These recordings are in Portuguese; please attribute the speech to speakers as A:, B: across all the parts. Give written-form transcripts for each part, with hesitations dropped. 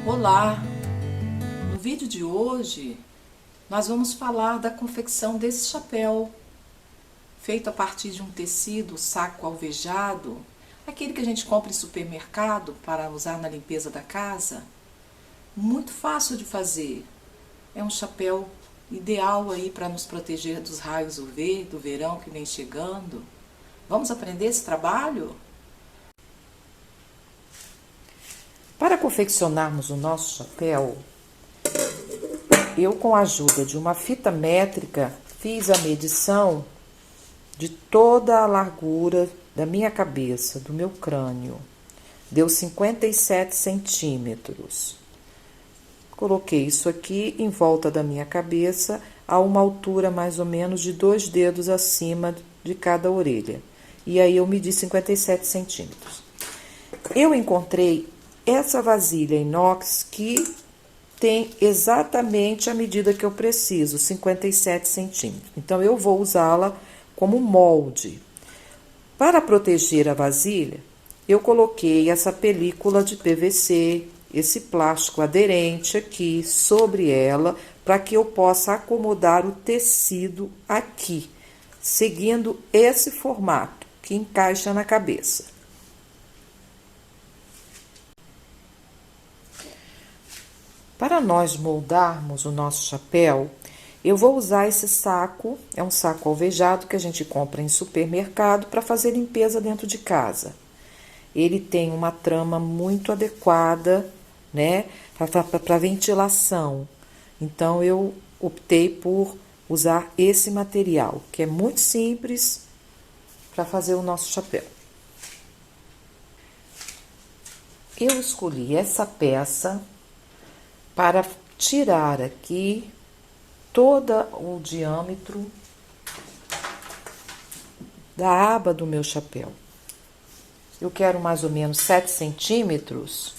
A: Olá! No vídeo de hoje nós vamos falar da confecção desse chapéu feito a partir de um tecido saco alvejado, aquele que a gente compra em supermercado para usar na limpeza da casa. Muito fácil de fazer. É um chapéu ideal aí para nos proteger dos raios UV do verão que vem chegando. Vamos aprender esse trabalho? Para confeccionarmos o nosso chapéu, eu, com a ajuda de uma fita métrica, fiz a medição de toda a largura da minha cabeça, do meu crânio. Deu 57 centímetros. Coloquei isso aqui em volta da minha cabeça, a uma altura mais ou menos de 2 dedos acima de cada orelha. E aí eu medi 57 centímetros. Eu encontrei essa vasilha inox que tem exatamente a medida que eu preciso, 57 centímetros. Então, eu vou usá-la como molde. Para proteger a vasilha, eu coloquei essa película de PVC, esse plástico aderente aqui sobre ela, para que eu possa acomodar o tecido aqui, seguindo esse formato que encaixa na cabeça. Para nós moldarmos o nosso chapéu, eu vou usar esse saco, é um saco alvejado que a gente compra em supermercado para fazer limpeza dentro de casa. Ele tem uma trama muito adequada, né, para ventilação. Então, eu optei por usar esse material, que é muito simples para fazer o nosso chapéu. Eu escolhi essa peça para tirar aqui todo o diâmetro da aba do meu chapéu. Eu quero mais ou menos 7 centímetros,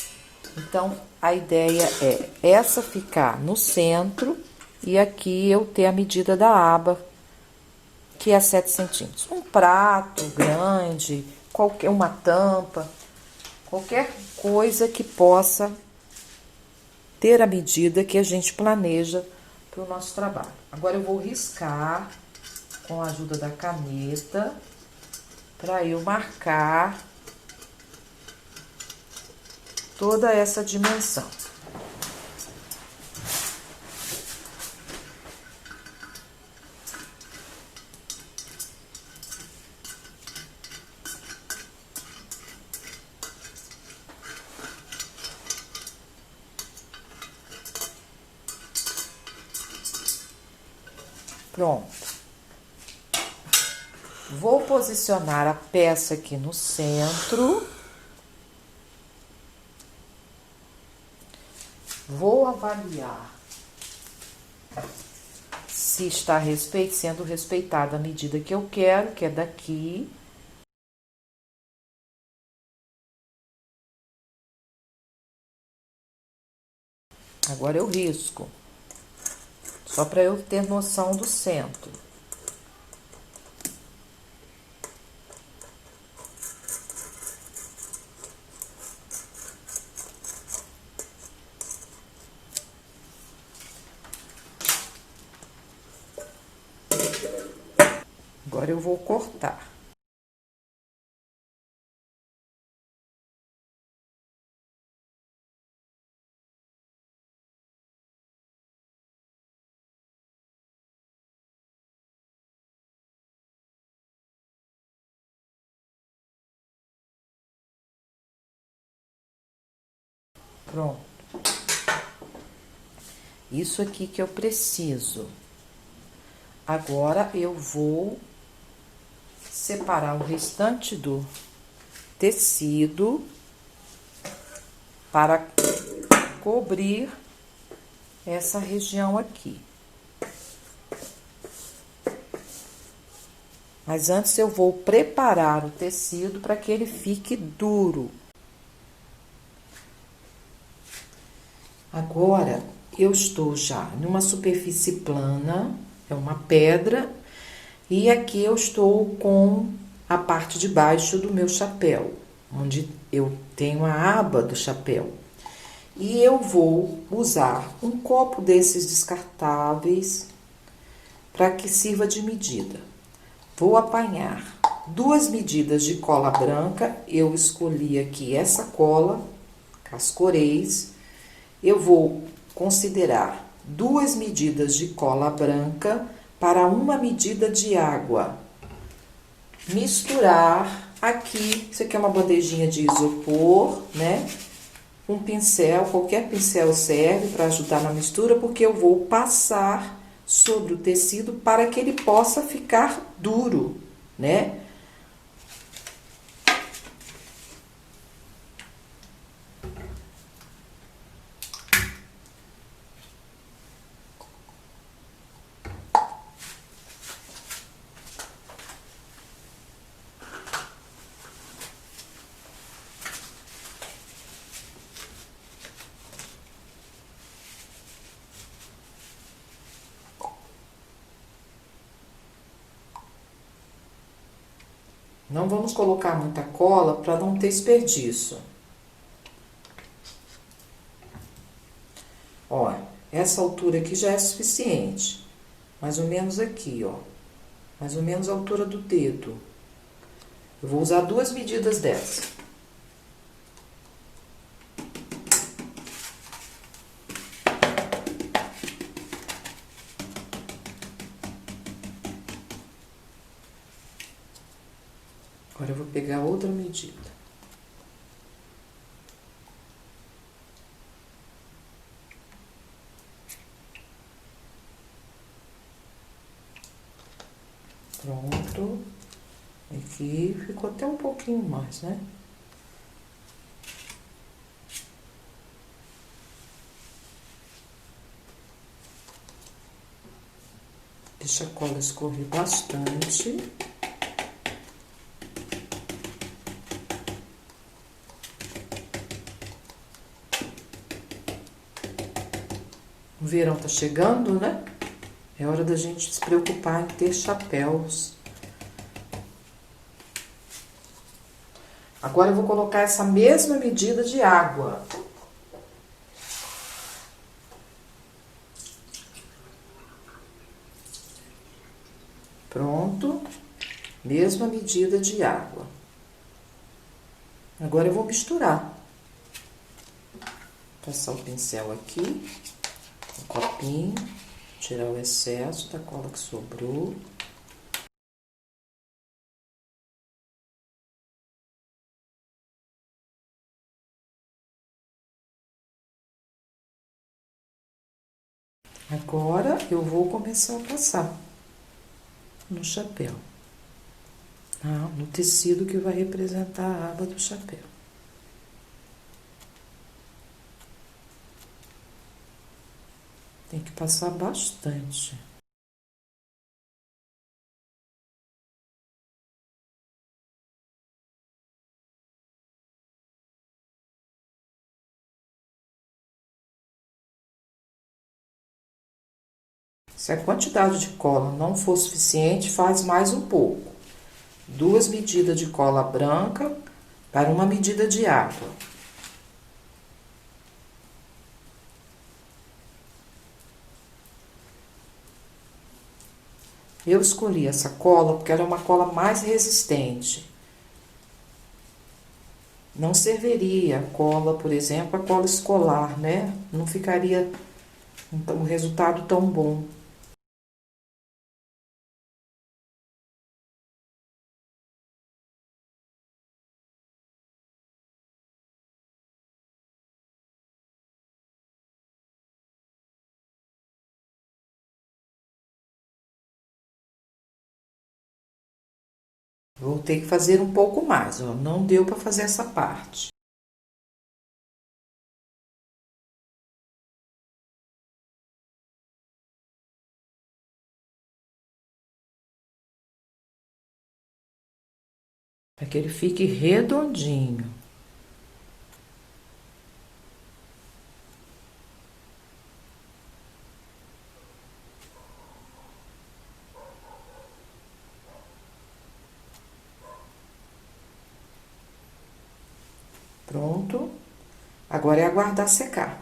A: então a ideia é essa ficar no centro e aqui eu ter a medida da aba, que é 7 centímetros. Um prato grande, uma tampa, qualquer coisa que possa ter a medida que a gente planeja para o nosso trabalho. Agora eu vou riscar com a ajuda da caneta para eu marcar toda essa dimensão. Pronto. Vou posicionar a peça aqui no centro. Vou avaliar se está sendo respeitada a medida que eu quero, que é daqui. Agora eu risco, só para eu ter noção do centro. Agora eu vou cortar. Pronto. Isso aqui que eu preciso. Agora eu vou separar o restante do tecido para cobrir essa região aqui. Mas antes eu vou preparar o tecido para que ele fique duro. Agora eu estou já numa superfície plana, é uma pedra, e aqui eu estou com a parte de baixo do meu chapéu, onde eu tenho a aba do chapéu. E eu vou usar um copo desses descartáveis para que sirva de medida. Vou apanhar 2 medidas de cola branca, eu escolhi aqui essa cola, Cascoreis. Eu vou considerar 2 medidas de cola branca para 1 medida de água. Misturar aqui, isso aqui é uma bandejinha de isopor, né? Um pincel, qualquer pincel serve para ajudar na mistura, porque eu vou passar sobre o tecido para que ele possa ficar duro, né? Não vamos colocar muita cola para não ter desperdício. Ó, essa altura aqui já é suficiente. Mais ou menos aqui, ó. Mais ou menos a altura do dedo. Eu vou usar 2 medidas dessa. Agora eu vou pegar outra medida. Pronto. Aqui ficou até um pouquinho mais, né? Deixa a cola escorrer bastante. O verão tá chegando, né? É hora da gente se preocupar em ter chapéus. Agora eu vou colocar essa mesma medida de água. Pronto. Mesma medida de água. Agora eu vou misturar. Passar o pincel aqui, um copinho, tirar o excesso da cola que sobrou. Agora eu vou começar a passar no chapéu, tá? No tecido que vai representar a aba do chapéu. Tem que passar bastante. Se a quantidade de cola não for suficiente, faz mais um pouco. 2 medidas de cola branca para 1 medida de água. Eu escolhi essa cola porque ela é uma cola mais resistente. Não serviria a cola, por exemplo, a cola escolar, né? Não ficaria um resultado tão bom. Vou ter que fazer um pouco mais, ó. Não deu para fazer essa parte. Para que ele fique redondinho. Pronto. Agora é aguardar secar.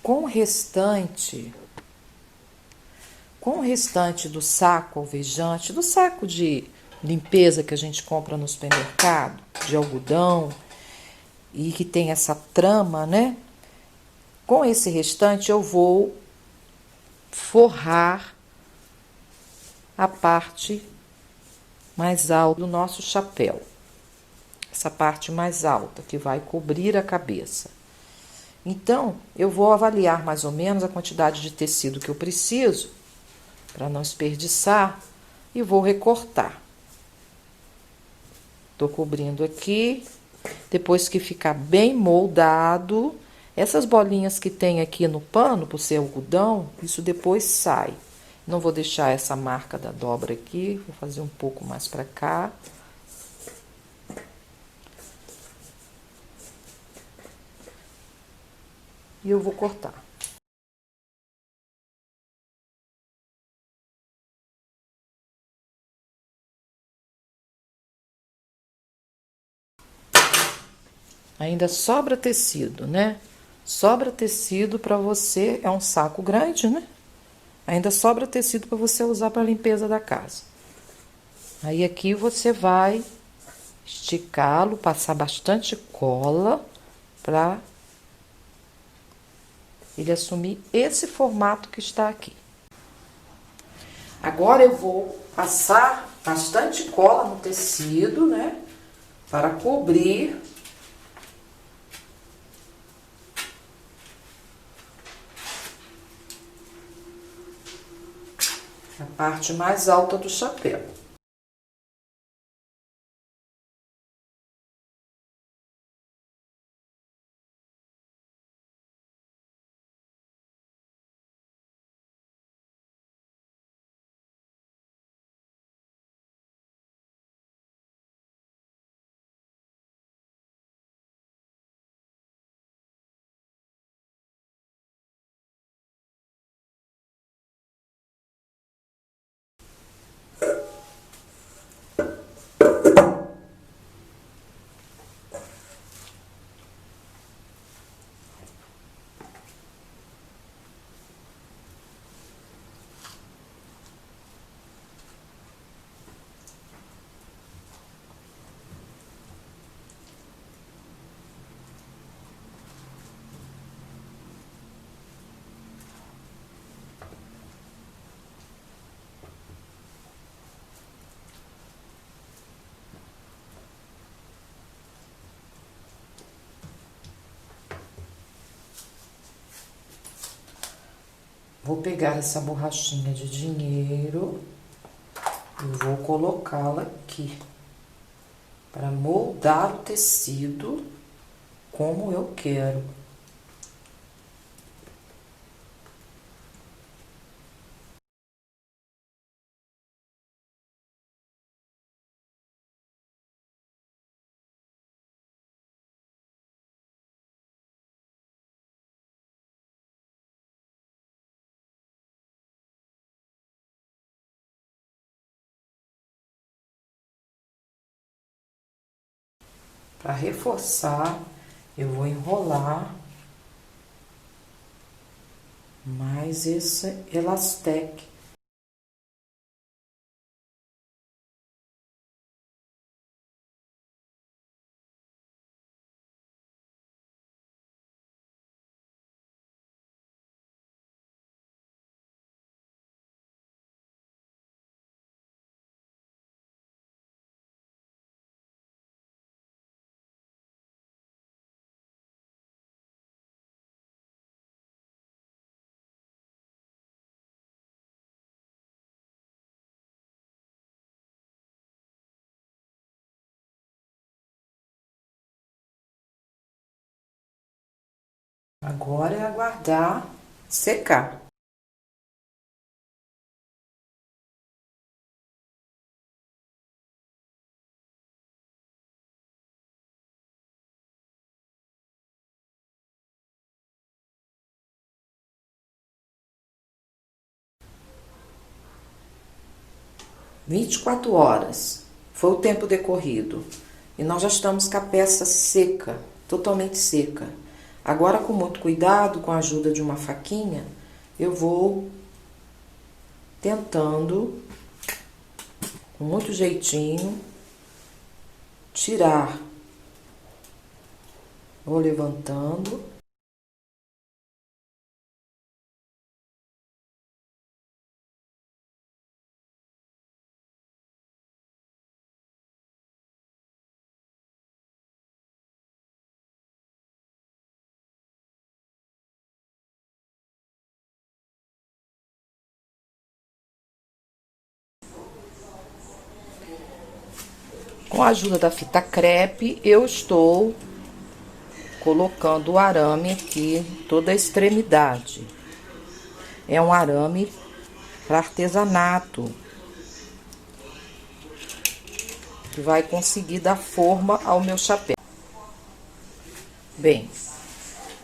A: Com o restante do saco alvejante, do saco de limpeza que a gente compra no supermercado, de algodão, e que tem essa trama, né? Com esse restante eu vou forrar a parte mais alta do nosso chapéu. Essa parte mais alta que vai cobrir a cabeça. Então, eu vou avaliar mais ou menos a quantidade de tecido que eu preciso para não desperdiçar e vou recortar. Tô cobrindo aqui. Depois que ficar bem moldado, essas bolinhas que tem aqui no pano, por ser algodão, isso depois sai. Não vou deixar essa marca da dobra aqui, vou fazer um pouco mais para cá. E eu vou cortar. Ainda sobra tecido, né? Sobra tecido para você, é um saco grande, né? Ainda sobra tecido para você usar para limpeza da casa. Aí aqui você vai esticá-lo, passar bastante cola para ele assumir esse formato que está aqui. Agora eu vou passar bastante cola no tecido, né? Para cobrir a parte mais alta do chapéu. Vou pegar essa borrachinha de dinheiro e vou colocá-la aqui para moldar o tecido como eu quero. Para reforçar, eu vou enrolar mais esse elastec. Agora é aguardar secar. Vinte e 24 horas foi o tempo decorrido e nós já estamos com a peça seca. totalmente seca. Agora, com muito cuidado, com a ajuda de uma faquinha, eu vou tentando, com muito jeitinho, tirar. Vou levantando. Com a ajuda da fita crepe, eu estou colocando o arame aqui em toda a extremidade. É um arame para artesanato, que vai conseguir dar forma ao meu chapéu. Bem,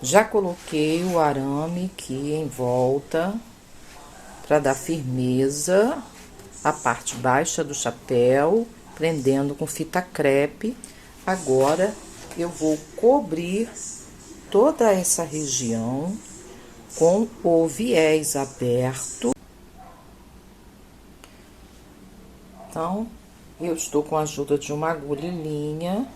A: já coloquei o arame aqui em volta para dar firmeza à parte baixa do chapéu, prendendo com fita crepe. Agora eu vou cobrir toda essa região com o viés aberto. Então, eu estou com a ajuda de uma agulha e linha,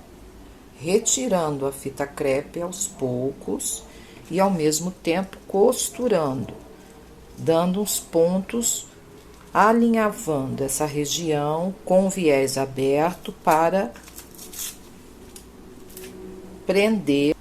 A: retirando a fita crepe aos poucos e ao mesmo tempo costurando, dando uns pontos, alinhavando essa região com o viés aberto para prender.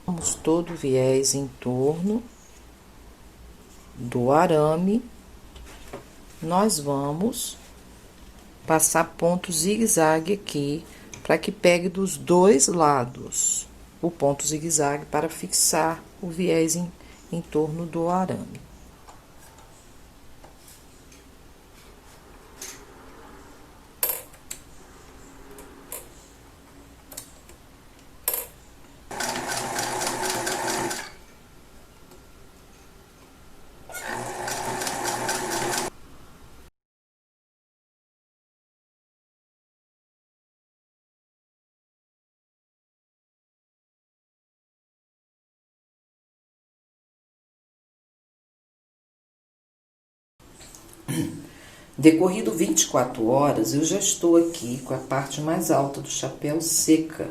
A: Vamos todo o viés em torno do arame. Nós vamos passar ponto zigue-zague aqui para que pegue dos dois lados o ponto zigue-zague para fixar o viés em torno do arame. Decorrido 24 horas, eu já estou aqui com a parte mais alta do chapéu seca,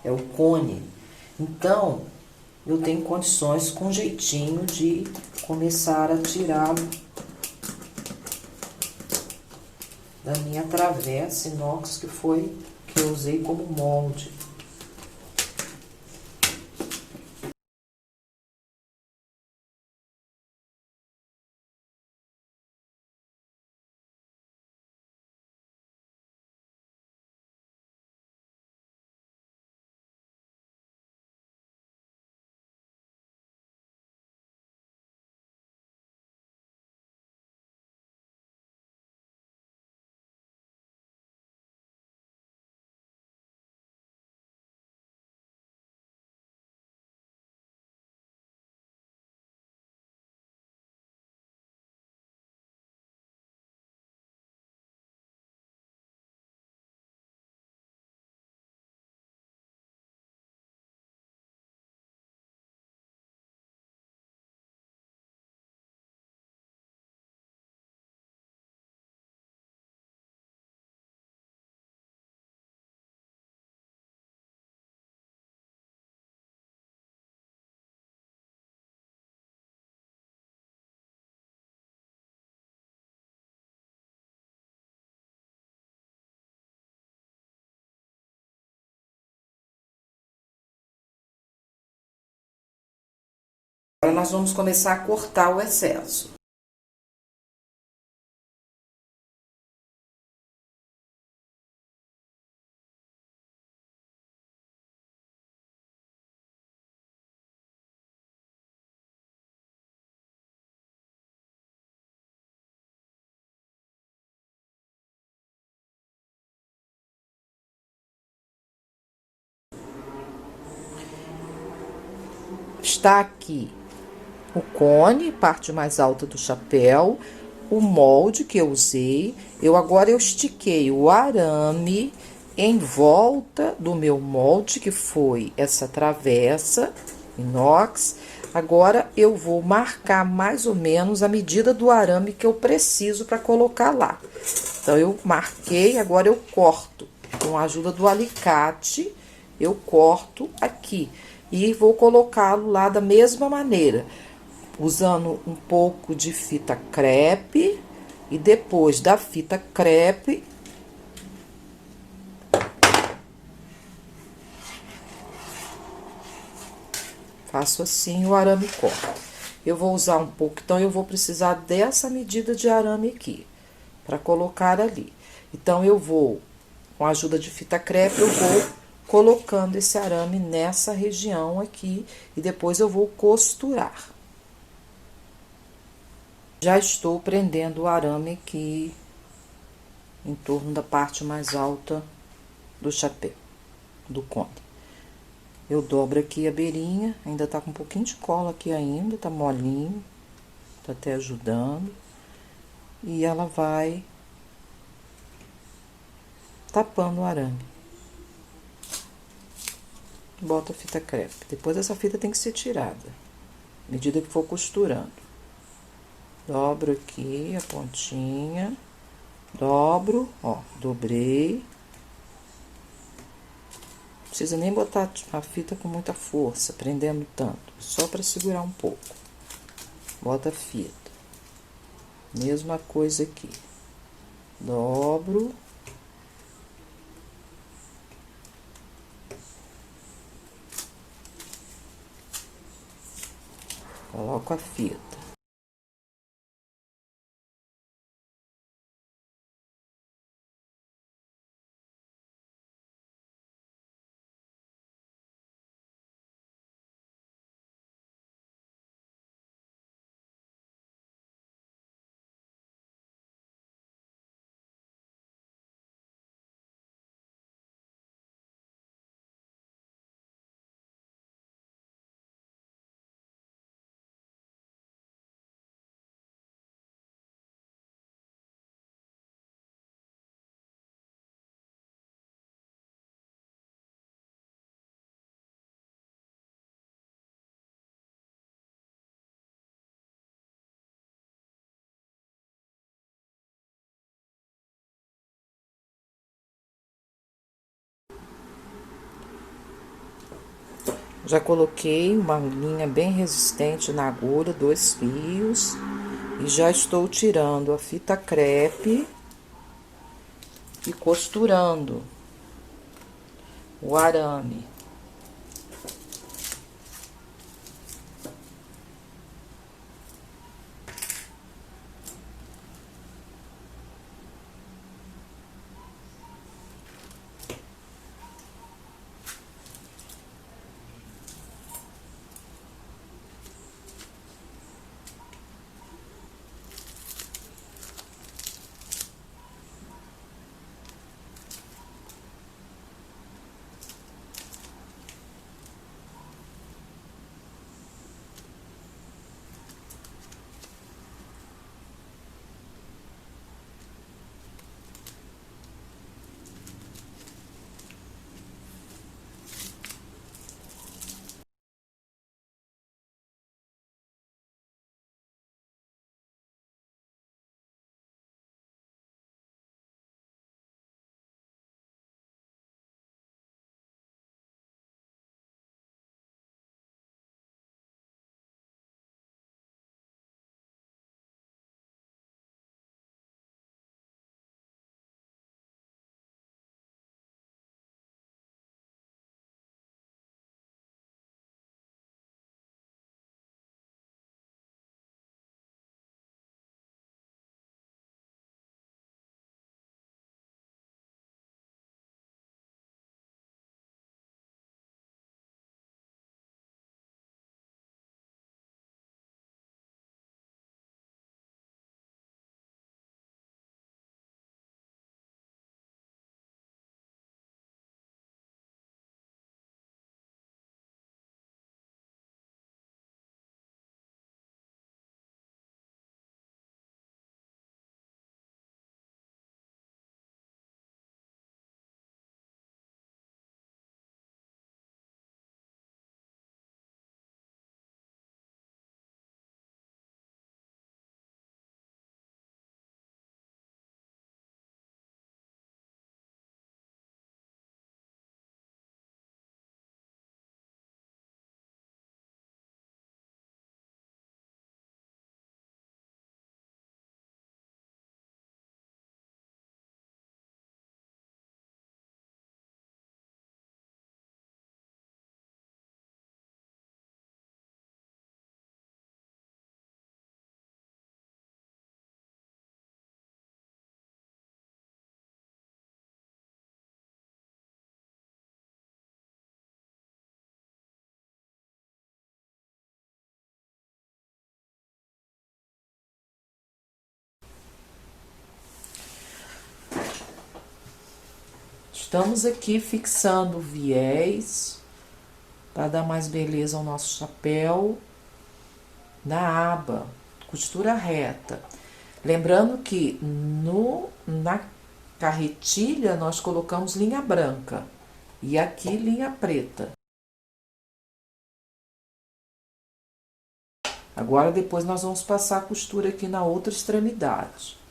A: é o cone. Então, eu tenho condições com jeitinho de começar a tirá-lo da minha travessa inox que eu usei como molde. Agora nós vamos começar a cortar o excesso. Está aqui o cone, parte mais alta do chapéu, o molde que eu usei. Agora eu estiquei o arame em volta do meu molde, que foi essa travessa inox. Agora eu vou marcar mais ou menos a medida do arame que eu preciso para colocar lá. Então, eu marquei, agora eu corto com a ajuda do alicate, eu corto aqui e vou colocá-lo lá da mesma maneira, usando um pouco de fita crepe e depois da fita crepe faço assim, o arame corta. Eu vou usar um pouco, então eu vou precisar dessa medida de arame aqui para colocar ali. Então eu vou, com a ajuda de fita crepe, eu vou colocando esse arame nessa região aqui e depois eu vou costurar. Já estou prendendo o arame aqui em torno da parte mais alta do chapéu, do cone. Eu dobro aqui a beirinha, ainda tá com um pouquinho de cola aqui ainda, tá molinho, tá até ajudando. E ela vai tapando o arame. Bota a fita crepe. Depois essa fita tem que ser tirada, à medida que for costurando. Dobro aqui a pontinha, dobro, ó, dobrei. Não precisa nem botar a fita com muita força, prendendo tanto, só para segurar um pouco. Bota a fita. Mesma coisa aqui. Dobro. Coloco a fita. Já coloquei uma linha bem resistente na agulha, 2 fios. E já estou tirando a fita crepe e costurando o arame. Estamos aqui fixando o viés para dar mais beleza ao nosso chapéu na aba, costura reta. Lembrando que na carretilha nós colocamos linha branca e aqui linha preta. Agora depois nós vamos passar a costura aqui na outra extremidade.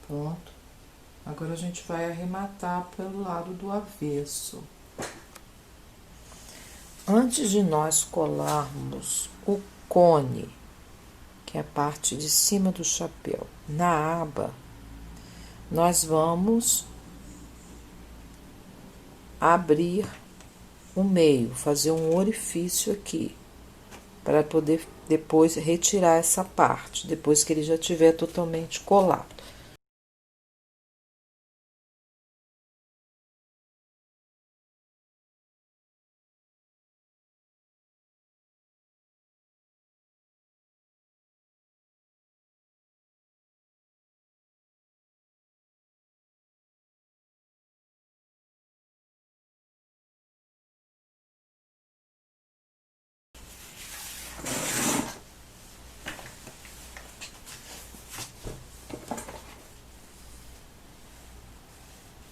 A: Pronto. Agora a gente vai arrematar pelo lado do avesso. Antes de nós colarmos o cone, que é a parte de cima do chapéu, na aba, nós vamos abrir o meio, fazer um orifício aqui, para poder depois retirar essa parte, depois que ele já estiver totalmente colado.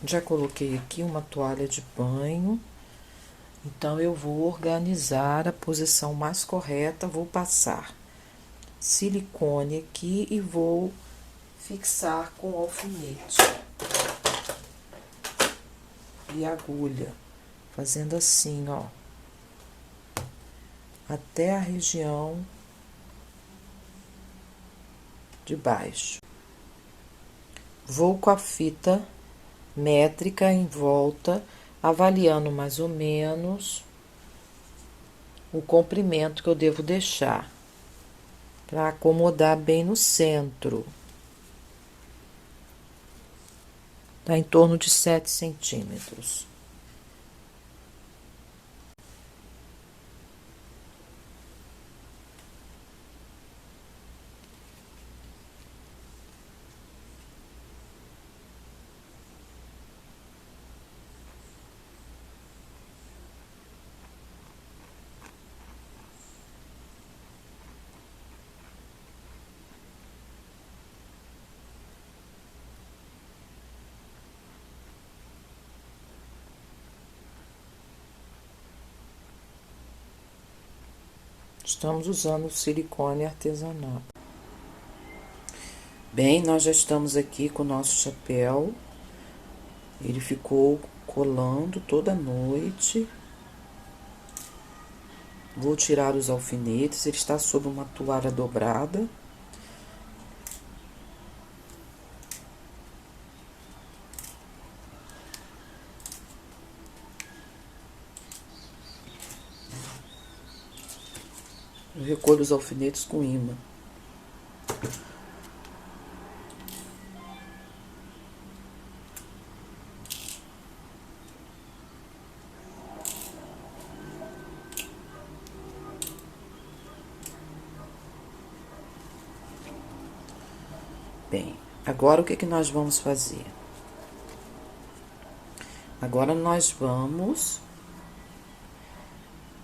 A: Já coloquei aqui uma toalha de banho, então eu vou organizar a posição mais correta, vou passar silicone aqui e vou fixar com alfinete e agulha, fazendo assim, ó, até a região de baixo. Vou com a fita métrica em volta, avaliando mais ou menos o comprimento que eu devo deixar, para acomodar bem no centro. Tá em torno de 7 centímetros. Estamos usando silicone artesanal. Bem, nós já estamos aqui com o nosso chapéu. Ele ficou colando toda noite. Vou tirar os alfinetes, ele está sob uma toalha dobrada. Eu recolho os alfinetes com imã. Bem, agora o que nós vamos fazer? Agora nós vamos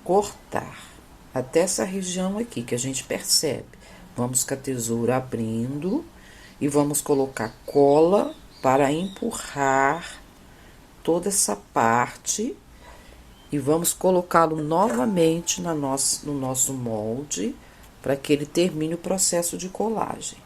A: cortar até essa região aqui que a gente percebe. Vamos com a tesoura abrindo e vamos colocar cola para empurrar toda essa parte e vamos colocá-lo novamente no nosso molde para que ele termine o processo de colagem.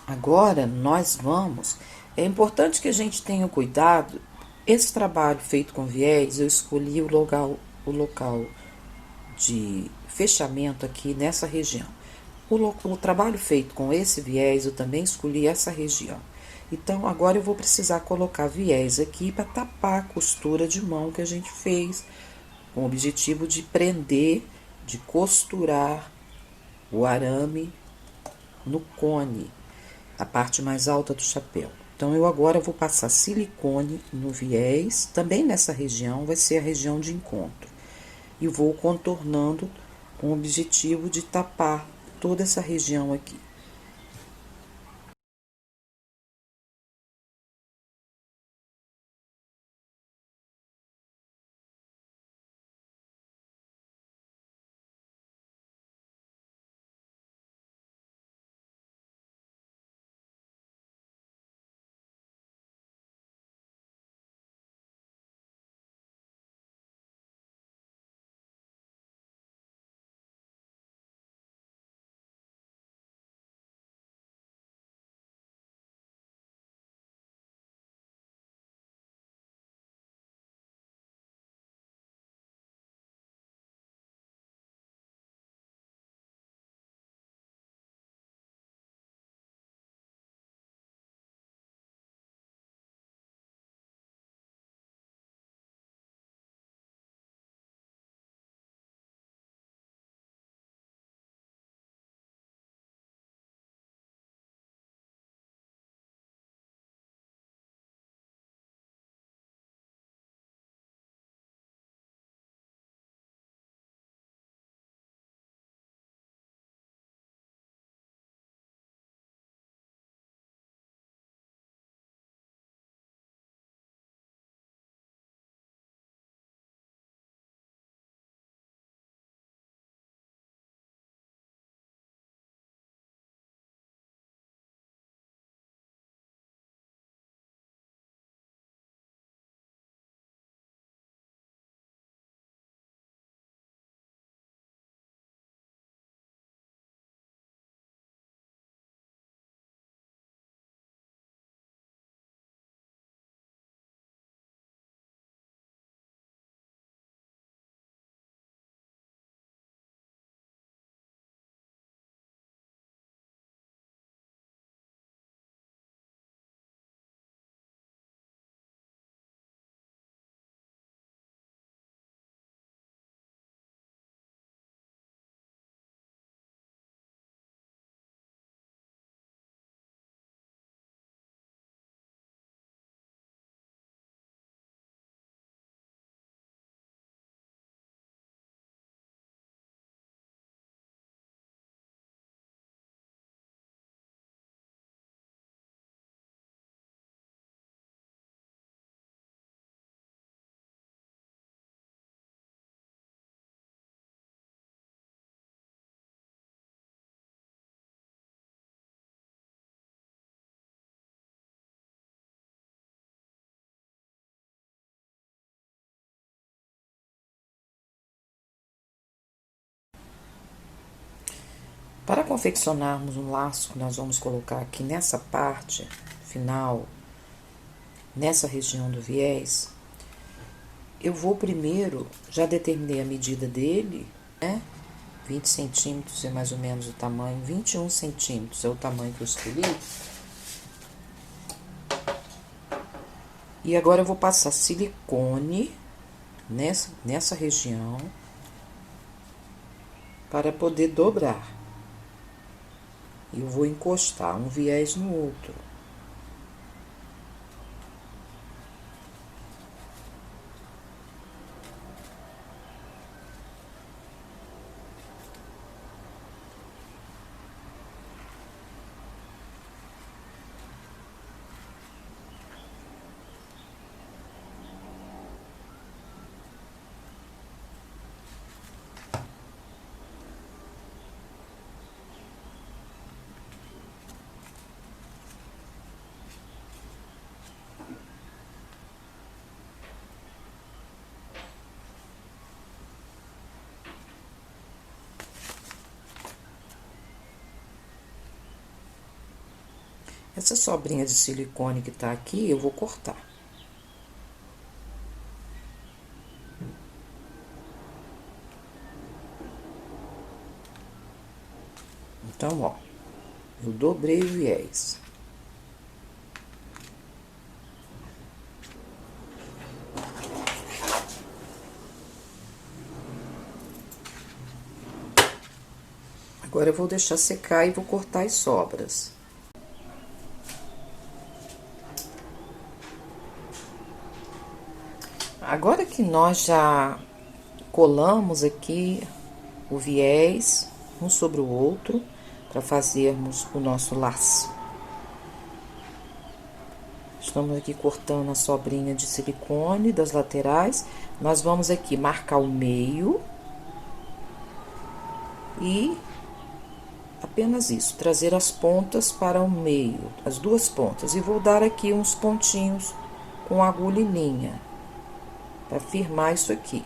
A: Agora nós vamos. É importante que a gente tenha cuidado. Esse trabalho feito com viés, eu escolhi o local de fechamento aqui nessa região. O trabalho feito com esse viés, eu também escolhi essa região. Então, agora eu vou precisar colocar viés aqui para tapar a costura de mão que a gente fez, com o objetivo de prender, de costurar o arame no cone, a parte mais alta do chapéu. Então, eu agora vou passar silicone no viés, também nessa região, vai ser a região de encontro. E vou contornando com o objetivo de tapar toda essa região aqui. Para confeccionarmos um laço que nós vamos colocar aqui nessa parte final, nessa região do viés, eu vou primeiro, já determinei a medida dele, né? 20 centímetros é mais ou menos o tamanho, 21 centímetros é o tamanho que eu escolhi. E agora eu vou passar silicone nessa região para poder dobrar. E eu vou encostar um viés no outro. Essa sobrinha de silicone que tá aqui, eu vou cortar. Então, ó, eu dobrei o viés. Agora eu vou deixar secar e vou cortar as sobras. Agora que nós já colamos aqui o viés um sobre o outro para fazermos o nosso laço. Estamos aqui cortando a sobrinha de silicone das laterais. Nós vamos aqui marcar o meio e apenas isso, trazer as pontas para o meio, as duas pontas. E vou dar aqui uns pontinhos com agulha e linha para firmar isso aqui.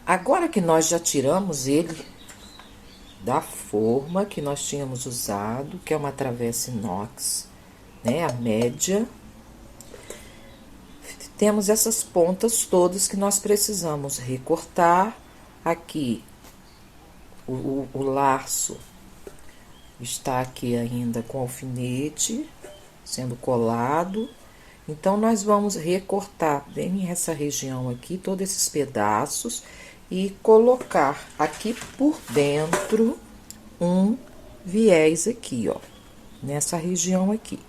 A: Agora que nós já tiramos ele da forma que nós tínhamos usado, que é uma travessa inox, né, a média, temos essas pontas todas que nós precisamos recortar. Aqui o laço está aqui ainda com alfinete sendo colado. Então, nós vamos recortar bem essa região aqui, todos esses pedaços, e colocar aqui por dentro um viés aqui, ó, nessa região aqui.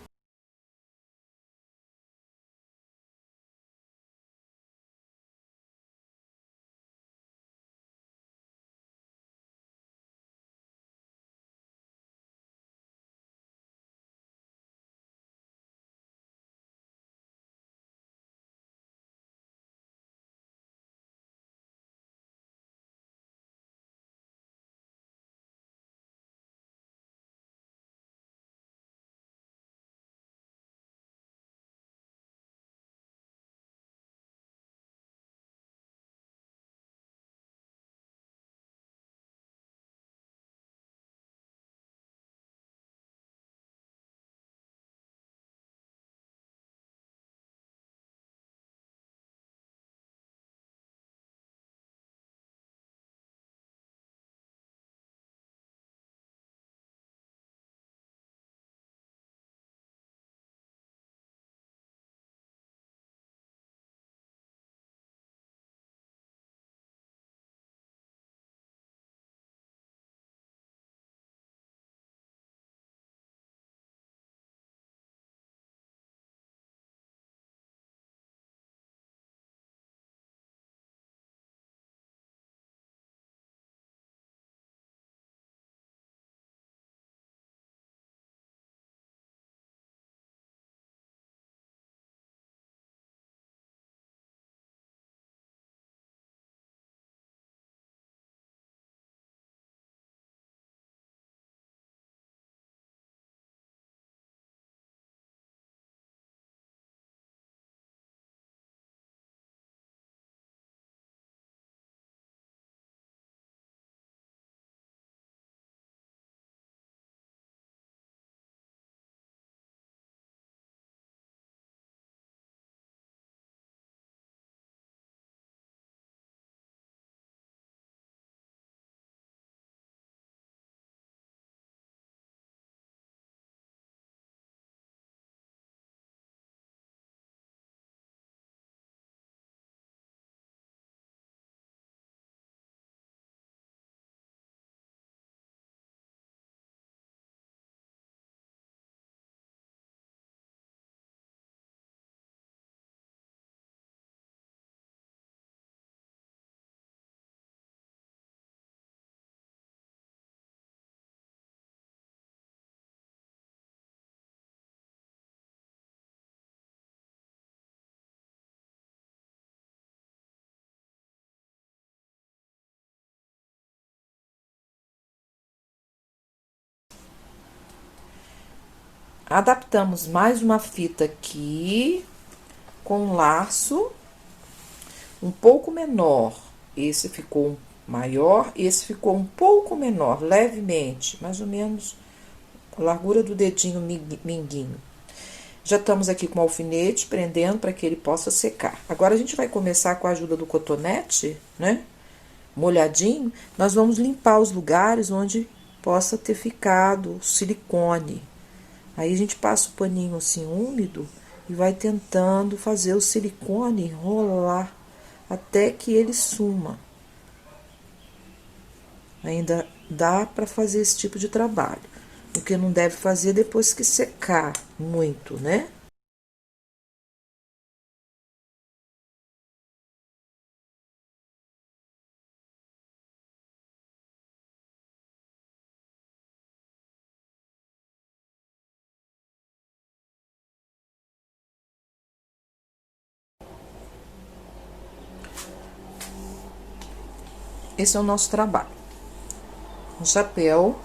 A: Adaptamos mais uma fita aqui, com um laço um pouco menor. Esse ficou maior, esse ficou um pouco menor, levemente, mais ou menos a largura do dedinho minguinho. Já estamos aqui com o alfinete prendendo para que ele possa secar. Agora a gente vai começar com a ajuda do cotonete, né? Molhadinho, nós vamos limpar os lugares onde possa ter ficado o silicone. Aí a gente passa o paninho assim úmido e vai tentando fazer o silicone enrolar até que ele suma. Ainda dá para fazer esse tipo de trabalho. O que não deve fazer depois que secar muito, né? Esse é o nosso trabalho. Um chapéu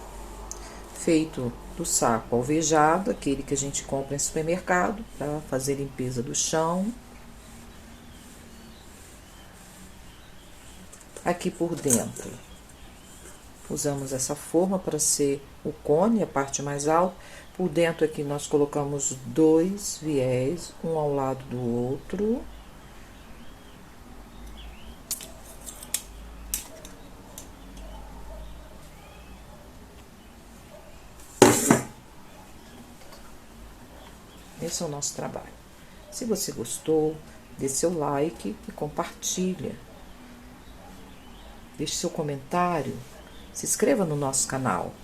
A: feito do saco alvejado, aquele que a gente compra em supermercado para fazer limpeza do chão. Aqui por dentro, usamos essa forma para ser o cone, a parte mais alta. Por dentro aqui nós colocamos 2 viés, um ao lado do outro. Esse é o nosso trabalho. Se você gostou, dê seu like e compartilha. Deixe seu comentário, se inscreva no nosso canal.